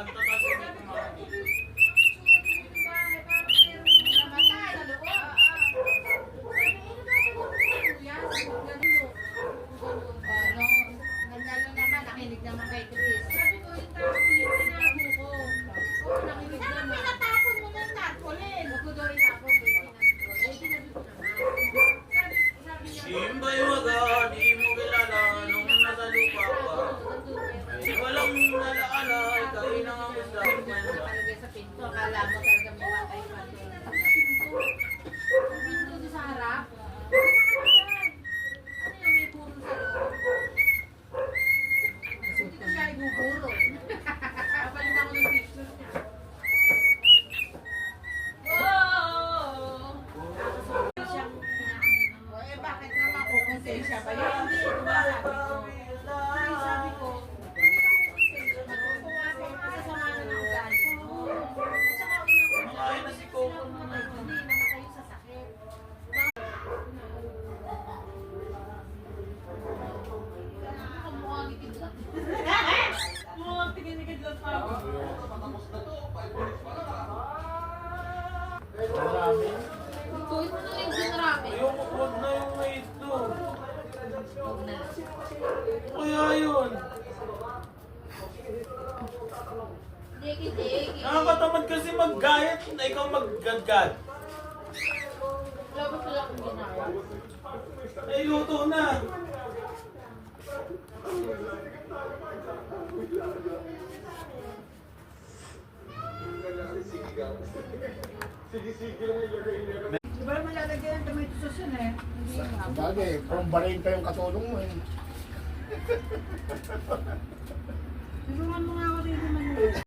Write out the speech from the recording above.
kanto kasi hindi kumakain. Nakinig naman kay Chris. Sabi ko, yung tarpaulin, tinago ko. Oo, nakinig naman. Saan pinatapon mo ng tarpaulin? Huwag ko daw inapon. Eh, sinabi ko naman. Sabi niya, Simbay waga, di mo kilala nung nasa lupa pa. Ay walang nalaala, ikaw'y nangangusta. nakalagay sa pinto. Akala mo talaga may matay pa doon. Sa pinto. Sa pinto doon sa harap. Ano yung may puro sa loob? Hindi ko siya ibuburo. Kapalit ako ng picture niya. Oh! Siyang pinaano. Eh, bakit naman ko? Konsensya ba yun? Hindi, diba sabi ko? Hindi ko konsensya. Natutuwa ko. Masasama na ng ugali mo. At saka unang Makain na si Coco. hindi, namatay sa sakit. Mukhang ikid lang. Mukhang tingin-ikid lang pa ako. Tuwid mo na yung sinarami. Ayoko, huwag na yung may ito. Huwag na. Kaya yun. Diki-diki. Nakakatamad kasi mag-gayat na ikaw mag-gadgad. Labas wala akong ginagawa. Ay, luto na. Di ba naman lalagyan ng tomato sauce yun eh? Hindi yun. Bagay, from Bahrain pa yung katulong mo eh. Tulungan mo nga ako rin naman.